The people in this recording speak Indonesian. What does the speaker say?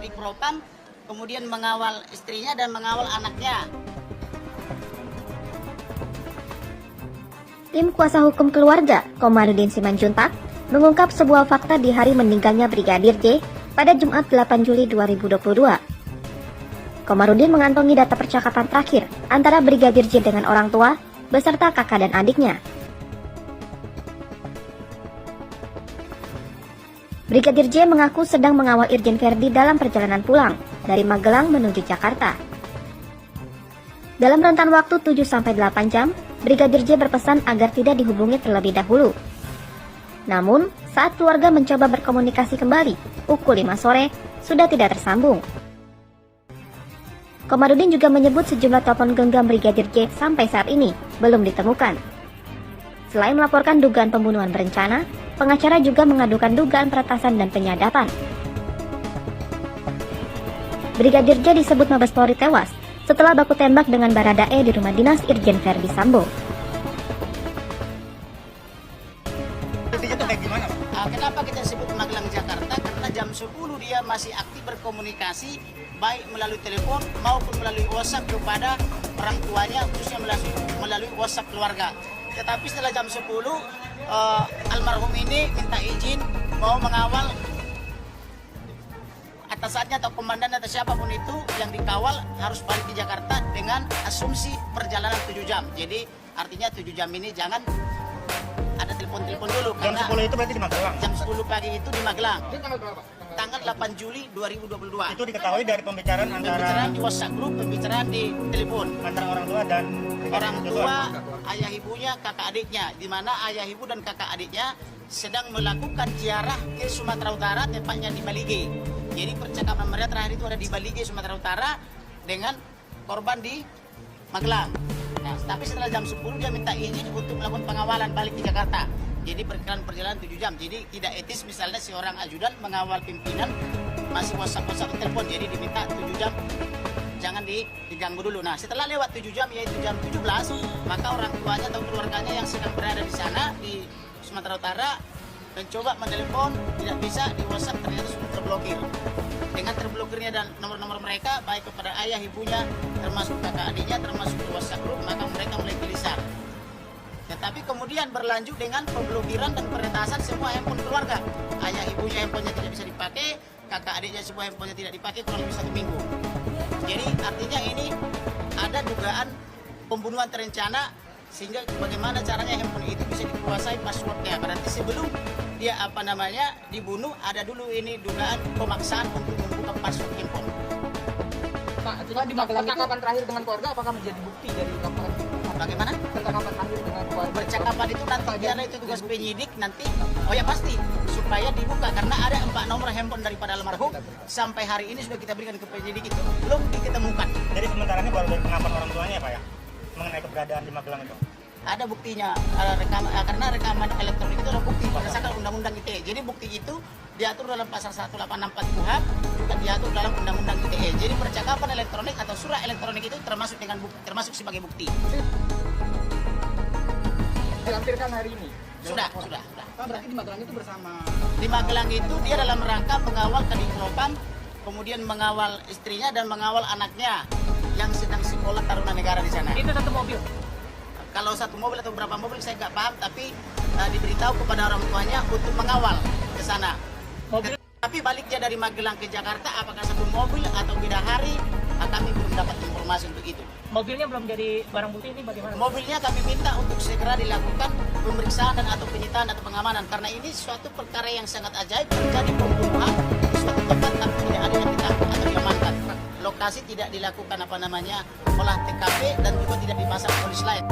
Kadif Propam, kemudian mengawal istrinya dan mengawal anaknya. Tim kuasa hukum keluarga, Komarudin Simanjuntak, mengungkap sebuah fakta di hari meninggalnya Brigadir J pada Jumat 8 Juli 2022. Komarudin mengantongi data percakapan terakhir antara Brigadir J dengan orang tua, beserta kakak dan adiknya. Brigadir J mengaku sedang mengawal Irjen Verdi dalam perjalanan pulang dari Magelang menuju Jakarta. Dalam rentan waktu 7-8 jam, Brigadir J berpesan agar tidak dihubungi terlebih dahulu. Namun, saat keluarga mencoba berkomunikasi kembali, pukul 5 sore, sudah tidak tersambung. Komarudin juga menyebut sejumlah telepon genggam Brigadir J sampai saat ini belum ditemukan. Selain melaporkan dugaan pembunuhan berencana, pengacara juga mengadukan dugaan peretasan dan penyadapan. Brigadir J disebut Mabes Polri tewas setelah baku tembak dengan Baradae di rumah dinas Irjen Verdi Sambo. Kenapa kita sebut Magelang Jakarta? Karena jam 10 dia masih aktif berkomunikasi baik melalui telepon maupun melalui WhatsApp kepada orang tuanya, khususnya melalui WhatsApp keluarga. Tetapi setelah jam 10 almarhum ini minta izin mau mengawal atasannya atau komandan atau siapapun itu yang dikawal harus balik di Jakarta dengan asumsi perjalanan 7 jam. Jadi artinya 7 jam ini jangan ada telepon-telepon dulu. Jam 10 itu berarti di Magelang? Jam 10 pagi itu di Magelang. Itu tanggal berapa? Tanggal 8 Juli 2022. Itu diketahui dari pembicaraan Pembicaraan di WhatsApp group, pembicaraan di telepon. antara orang tua dan Orang tua, ayah ibunya, kakak adiknya. Di mana ayah ibu dan kakak adiknya sedang melakukan ziarah ke Sumatera Utara, tepatnya di Balige. Jadi percakapan mereka terakhir itu ada di Balige, Sumatera Utara dengan korban di Magelang. Nah, tapi setelah jam 10 dia minta izin untuk melakukan pengawalan balik di Jakarta. Jadi perjalanan 7 jam. Jadi tidak etis misalnya seorang ajudan mengawal pimpinan masih WhatsApp telepon. Jadi diminta 7 jam jangan diganggu dulu. Nah, setelah lewat 7 jam yaitu jam 17, maka orang tuanya atau keluarganya yang sedang berada di sana di Sumatera Utara mencoba menelpon, tidak bisa, di WhatsApp ternyata sudah terblokir. Dengan terblokirnya dan nomor-nomor mereka, baik kepada ayah ibunya, termasuk kakak adiknya, termasuk di WhatsApp group, maka mereka mulai gelisah. Tetapi kemudian berlanjut dengan pemblokiran dan peretasan semua handphone keluarga. Ayah ibunya handphonenya tidak bisa dipakai, kakak adiknya semua handphonenya tidak dipakai kurang lebih 1 minggu. Jadi artinya ini ada dugaan pembunuhan terencana, sehingga bagaimana caranya handphone itu bisa dikuasai passwordnya. Berarti sebelum dia dibunuh, ada dulu ini dugaan pemaksaan untuk membuka password handphone. Pak, di Magelang percakapan terakhir dengan keluarga apakah menjadi bukti dari laporan? Bagaimana? Percakapan terakhir dengan keluarga. Percakapan itu nanti biarlah itu tugas penyidik nanti. Oh ya pasti supaya dibuka karena ada 4 nomor handphone daripada almarhum sampai hari ini sudah kita berikan ke penyidik itu belum diketemukan. Jadi sementara ini baru dari pengakuan orang tuanya ya Pak ya? Mengenai keberadaan di Magelang itu? Ada buktinya karena rekaman elektronik itu adalah bukti berdasarkan undang-undang ITE. Jadi bukti itu diatur dalam pasal 184 KUHP, juga diatur dalam undang-undang ITE. Jadi percakapan elektronik atau surat elektronik itu termasuk sebagai bukti. Dilampirkan hari ini. Sudah. Pak, berarti di Magelang itu bersama. Di Magelang itu dia dalam rangka mengawal Kadif Propam, kemudian mengawal istrinya dan mengawal anaknya yang sedang sekolah Taruna Negara di sana. Itu satu mobil. Kalau satu mobil atau berapa mobil saya nggak paham, tapi diberitahu kepada orang tuanya untuk mengawal ke sana. Mobil. Tapi baliknya dari Magelang ke Jakarta, apakah satu mobil atau beda hari, kami belum dapat informasi untuk itu. Mobilnya belum jadi barang bukti, ini bagaimana? Mobilnya kami minta untuk segera dilakukan pemeriksaan dan atau penyitaan atau pengamanan, karena ini suatu perkara yang sangat ajaib, terjadi pembunuhan di suatu tempat tapi tidak ada yang ditangkap atau diamankan. Lokasi tidak dilakukan olah TKP dan juga tidak dipasang polis lain.